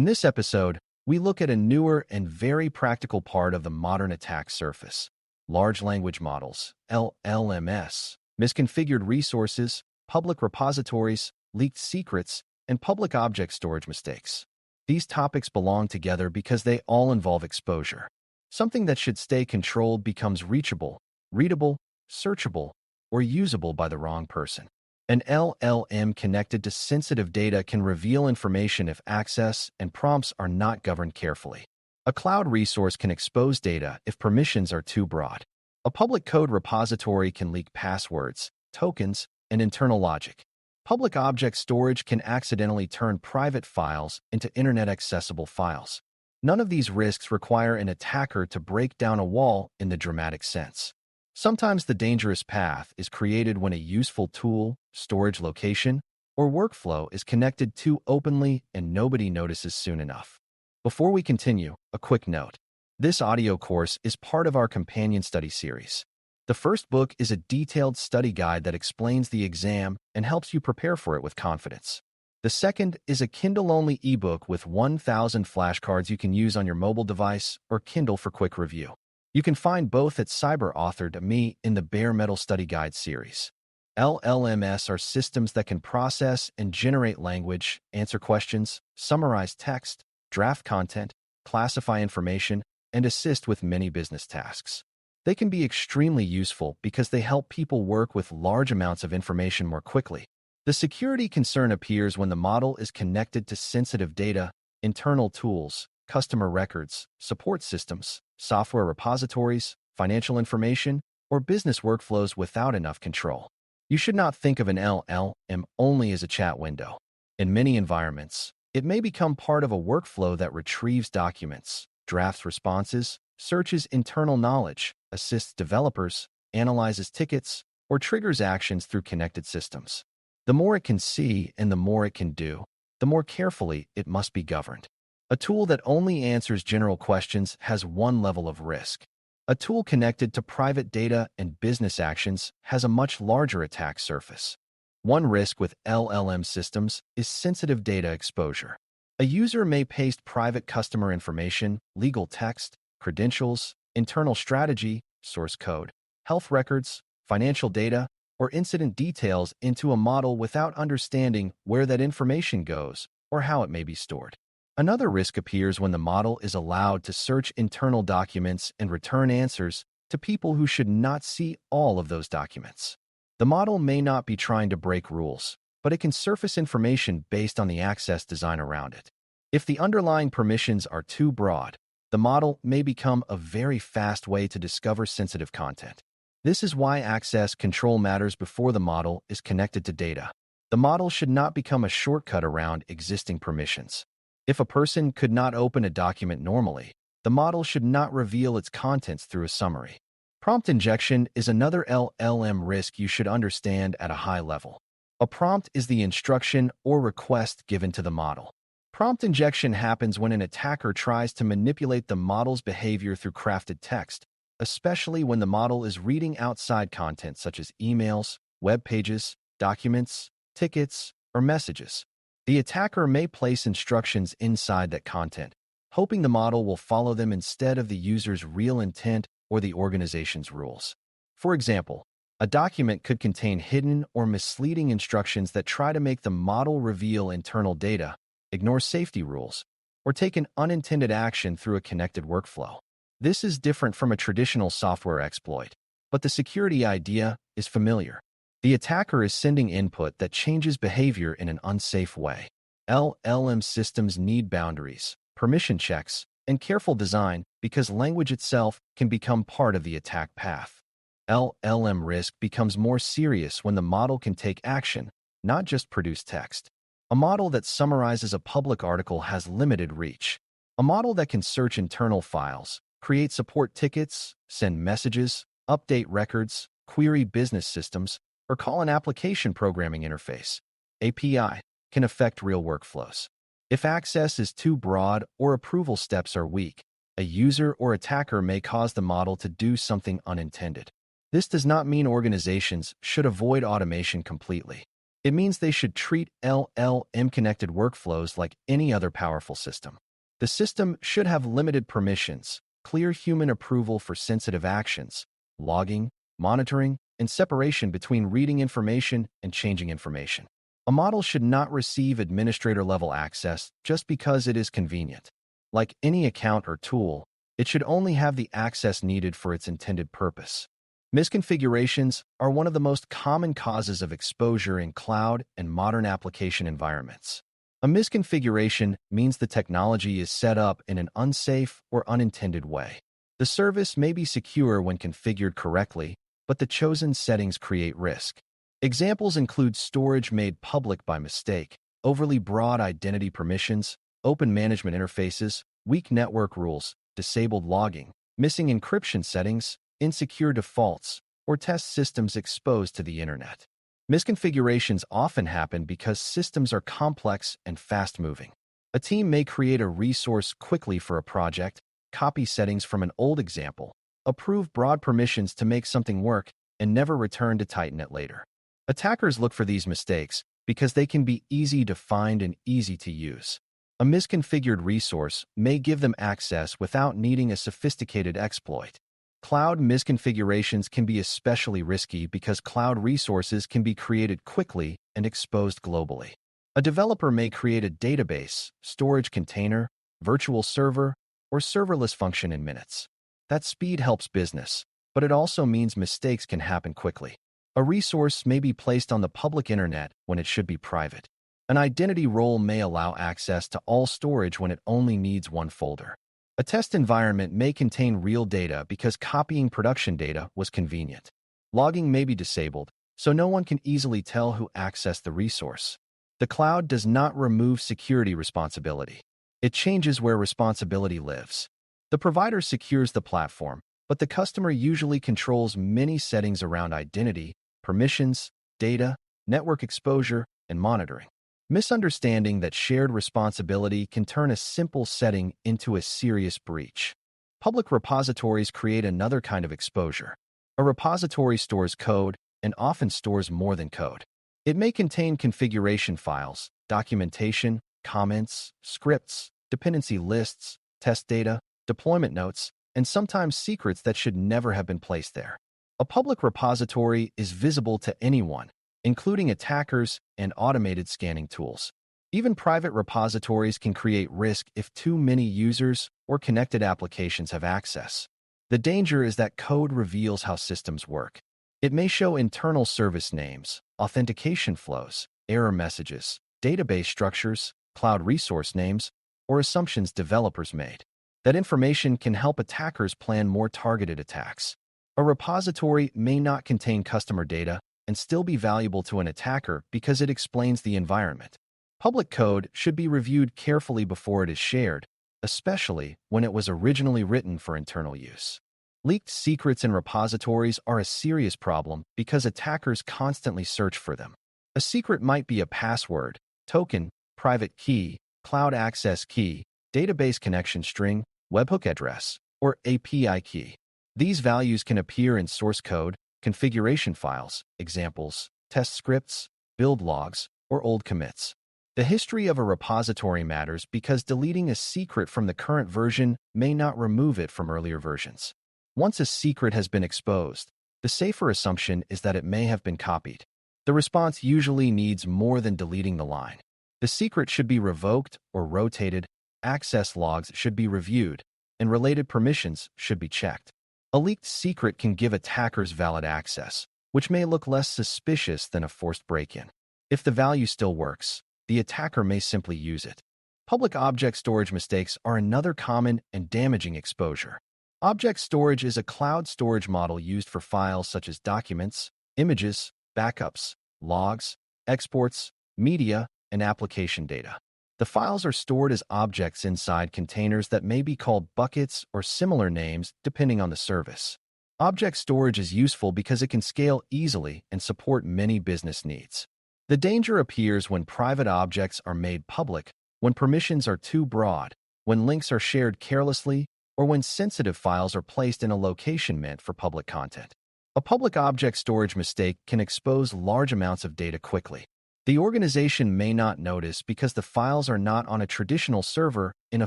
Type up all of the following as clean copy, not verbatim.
In this episode, we look at a newer and very practical part of the modern attack surface: large language models, LLMs, misconfigured resources, public repositories, leaked secrets, and public object storage mistakes. These topics belong together because they all involve exposure. Something that should stay controlled becomes reachable, readable, searchable, or usable by the wrong person. An LLM connected to sensitive data can reveal information if access and prompts are not governed carefully. A cloud resource can expose data if permissions are too broad. A public code repository can leak passwords, tokens, and internal logic. Public object storage can accidentally turn private files into internet-accessible files. None of these risks require an attacker to break down a wall in the dramatic sense. Sometimes the dangerous path is created when a useful tool, storage location, or workflow is connected too openly and nobody notices soon enough. Before we continue, a quick note. This audio course is part of our companion study series. The first book is a detailed study guide that explains the exam and helps you prepare for it with confidence. The second is a Kindle-only ebook with 1,000 flashcards you can use on your mobile device or Kindle for quick review. You can find both at Cyber.Me in the Bare Metal Study Guide series. LLMs are systems that can process and generate language, answer questions, summarize text, draft content, classify information, and assist with many business tasks. They can be extremely useful because they help people work with large amounts of information more quickly. The security concern appears when the model is connected to sensitive data, internal tools, customer records, support systems, software repositories, financial information, or business workflows without enough control. You should not think of an LLM only as a chat window. In many environments, it may become part of a workflow that retrieves documents, drafts responses, searches internal knowledge, assists developers, analyzes tickets, or triggers actions through connected systems. The more it can see and the more it can do, the more carefully it must be governed. A tool that only answers general questions has one level of risk. A tool connected to private data and business actions has a much larger attack surface. One risk with LLM systems is sensitive data exposure. A user may paste private customer information, legal text, credentials, internal strategy, source code, health records, financial data, or incident details into a model without understanding where that information goes or how it may be stored. Another risk appears when the model is allowed to search internal documents and return answers to people who should not see all of those documents. The model may not be trying to break rules, but it can surface information based on the access design around it. If the underlying permissions are too broad, the model may become a very fast way to discover sensitive content. This is why access control matters before the model is connected to data. The model should not become a shortcut around existing permissions. If a person could not open a document normally, the model should not reveal its contents through a summary. Prompt injection is another LLM risk you should understand at a high level. A prompt is the instruction or request given to the model. Prompt injection happens when an attacker tries to manipulate the model's behavior through crafted text, especially when the model is reading outside content such as emails, web pages, documents, tickets, or messages. The attacker may place instructions inside that content, hoping the model will follow them instead of the user's real intent or the organization's rules. For example, a document could contain hidden or misleading instructions that try to make the model reveal internal data, ignore safety rules, or take an unintended action through a connected workflow. This is different from a traditional software exploit, but the security idea is familiar. The attacker is sending input that changes behavior in an unsafe way. LLM systems need boundaries, permission checks, and careful design because language itself can become part of the attack path. LLM risk becomes more serious when the model can take action, not just produce text. A model that summarizes a public article has limited reach. A model that can search internal files, create support tickets, send messages, update records, query business systems, or call an application programming interface (API) can affect real workflows. If access is too broad or approval steps are weak, a user or attacker may cause the model to do something unintended. This does not mean organizations should avoid automation completely. It means they should treat LLM-connected workflows like any other powerful system. The system should have limited permissions, clear human approval for sensitive actions, logging, monitoring, and separation between reading information and changing information. A model should not receive administrator-level access just because it is convenient. Like any account or tool, it should only have the access needed for its intended purpose. Misconfigurations are one of the most common causes of exposure in cloud and modern application environments. A misconfiguration means the technology is set up in an unsafe or unintended way. The service may be secure when configured correctly, but the chosen settings create risk. Examples include storage made public by mistake, overly broad identity permissions, open management interfaces, weak network rules, disabled logging, missing encryption settings, insecure defaults, or test systems exposed to the internet. Misconfigurations often happen because systems are complex and fast-moving. A team may create a resource quickly for a project, copy settings from an old example, approve broad permissions to make something work, and never return to tighten it later. Attackers look for these mistakes because they can be easy to find and easy to use. A misconfigured resource may give them access without needing a sophisticated exploit. Cloud misconfigurations can be especially risky because cloud resources can be created quickly and exposed globally. A developer may create a database, storage container, virtual server, or serverless function in minutes. That speed helps business, but it also means mistakes can happen quickly. A resource may be placed on the public internet when it should be private. An identity role may allow access to all storage when it only needs one folder. A test environment may contain real data because copying production data was convenient. Logging may be disabled, so no one can easily tell who accessed the resource. The cloud does not remove security responsibility. It changes where responsibility lives. The provider secures the platform, but the customer usually controls many settings around identity, permissions, data, network exposure, and monitoring. Misunderstanding that shared responsibility can turn a simple setting into a serious breach. Public repositories create another kind of exposure. A repository stores code and often stores more than code. It may contain configuration files, documentation, comments, scripts, dependency lists, test data, deployment notes, and sometimes secrets that should never have been placed there. A public repository is visible to anyone, including attackers and automated scanning tools. Even private repositories can create risk if too many users or connected applications have access. The danger is that code reveals how systems work. It may show internal service names, authentication flows, error messages, database structures, cloud resource names, or assumptions developers made. That information can help attackers plan more targeted attacks. A repository may not contain customer data and still be valuable to an attacker because it explains the environment. Public code should be reviewed carefully before it is shared, especially when it was originally written for internal use. Leaked secrets in repositories are a serious problem because attackers constantly search for them. A secret might be a password, token, private key, cloud access key, database connection string, webhook address, or API key. These values can appear in source code, configuration files, examples, test scripts, build logs, or old commits. The history of a repository matters because deleting a secret from the current version may not remove it from earlier versions. Once a secret has been exposed, the safer assumption is that it may have been copied. The response usually needs more than deleting the line. The secret should be revoked or rotated, access logs should be reviewed, and related permissions should be checked. A leaked secret can give attackers valid access, which may look less suspicious than a forced break-in. If the value still works, the attacker may simply use it. Public object storage mistakes are another common and damaging exposure. Object storage is a cloud storage model used for files such as documents, images, backups, logs, exports, media, and application data. The files are stored as objects inside containers that may be called buckets or similar names depending on the service. Object storage is useful because it can scale easily and support many business needs. The danger appears when private objects are made public, when permissions are too broad, when links are shared carelessly, or when sensitive files are placed in a location meant for public content. A public object storage mistake can expose large amounts of data quickly. The organization may not notice because the files are not on a traditional server in a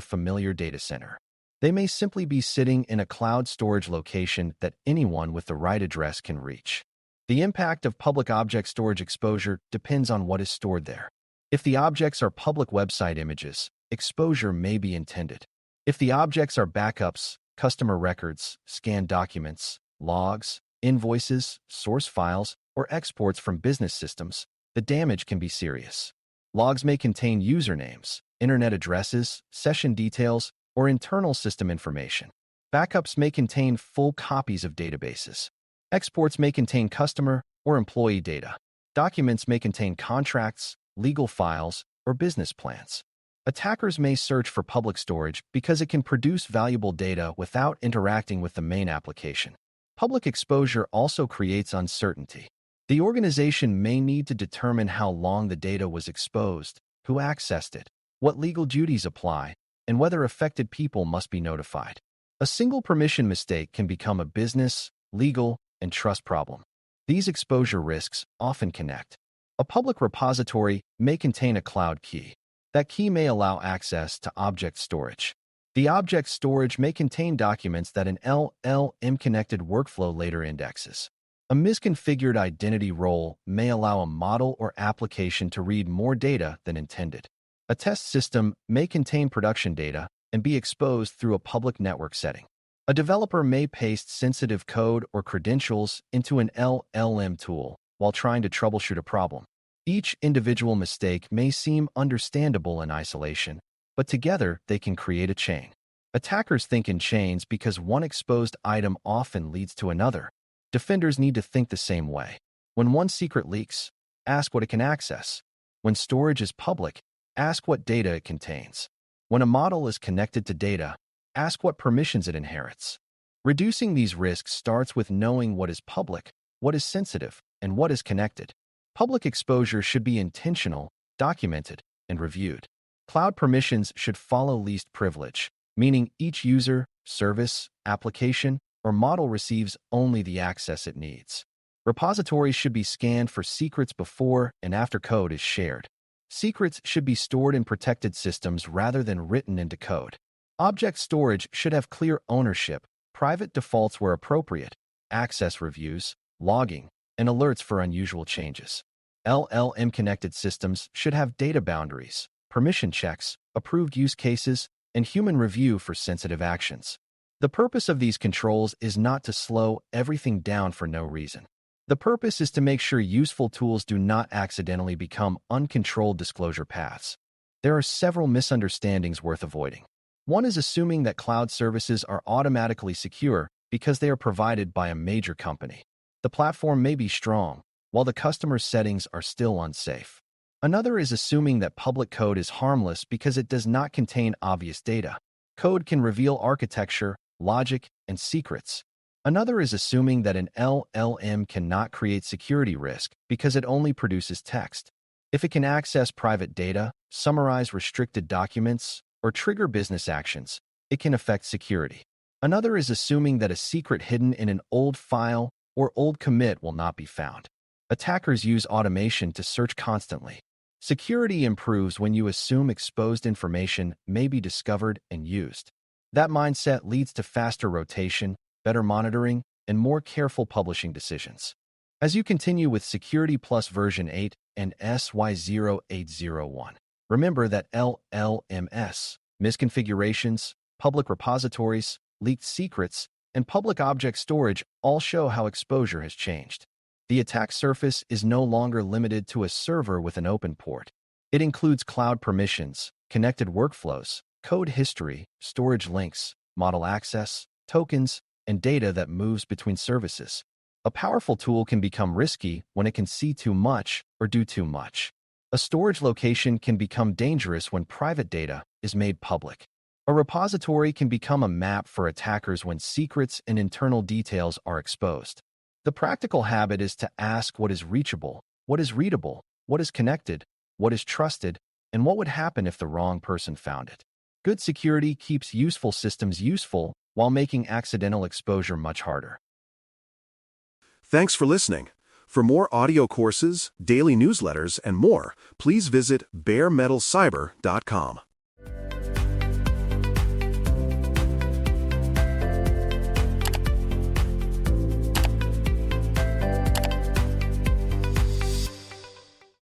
familiar data center. They may simply be sitting in a cloud storage location that anyone with the right address can reach. The impact of public object storage exposure depends on what is stored there. If the objects are public website images, exposure may be intended. If the objects are backups, customer records, scanned documents, logs, invoices, source files, or exports from business systems, the damage can be serious. Logs may contain usernames, internet addresses, session details, or internal system information. Backups may contain full copies of databases. Exports may contain customer or employee data. Documents may contain contracts, legal files, or business plans. Attackers may search for public storage because it can produce valuable data without interacting with the main application. Public exposure also creates uncertainty. The organization may need to determine how long the data was exposed, who accessed it, what legal duties apply, and whether affected people must be notified. A single permission mistake can become a business, legal, and trust problem. These exposure risks often connect. A public repository may contain a cloud key. That key may allow access to object storage. The object storage may contain documents that an LLM-connected workflow later indexes. A misconfigured identity role may allow a model or application to read more data than intended. A test system may contain production data and be exposed through a public network setting. A developer may paste sensitive code or credentials into an LLM tool while trying to troubleshoot a problem. Each individual mistake may seem understandable in isolation, but together they can create a chain. Attackers think in chains because one exposed item often leads to another. Defenders need to think the same way. When one secret leaks, ask what it can access. When storage is public, ask what data it contains. When a model is connected to data, ask what permissions it inherits. Reducing these risks starts with knowing what is public, what is sensitive, and what is connected. Public exposure should be intentional, documented, and reviewed. Cloud permissions should follow least privilege, meaning each user, service, application, or model receives only the access it needs. Repositories should be scanned for secrets before and after code is shared. Secrets should be stored in protected systems rather than written into code. Object storage should have clear ownership, private defaults where appropriate, access reviews, logging, and alerts for unusual changes. LLM-connected systems should have data boundaries, permission checks, approved use cases, and human review for sensitive actions. The purpose of these controls is not to slow everything down for no reason. The purpose is to make sure useful tools do not accidentally become uncontrolled disclosure paths. There are several misunderstandings worth avoiding. One is assuming that cloud services are automatically secure because they are provided by a major company. The platform may be strong, while the customer's settings are still unsafe. Another is assuming that public code is harmless because it does not contain obvious data. Code can reveal architecture, logic, and secrets. Another is assuming that an LLM cannot create security risk because it only produces text. If it can access private data, summarize restricted documents, or trigger business actions, it can affect security. Another is assuming that a secret hidden in an old file or old commit will not be found. Attackers use automation to search constantly. Security improves when you assume exposed information may be discovered and used. That mindset leads to faster rotation, better monitoring, and more careful publishing decisions. As you continue with Security Plus version 8 and SY0801, remember that LLMs, misconfigurations, public repositories, leaked secrets, and public object storage all show how exposure has changed. The attack surface is no longer limited to a server with an open port. It includes cloud permissions, connected workflows, code history, storage links, model access, tokens, and data that moves between services. A powerful tool can become risky when it can see too much or do too much. A storage location can become dangerous when private data is made public. A repository can become a map for attackers when secrets and internal details are exposed. The practical habit is to ask what is reachable, what is readable, what is connected, what is trusted, and what would happen if the wrong person found it. Good security keeps useful systems useful while making accidental exposure much harder. Thanks for listening. For more audio courses, daily newsletters, and more, please visit baremetalcyber.com.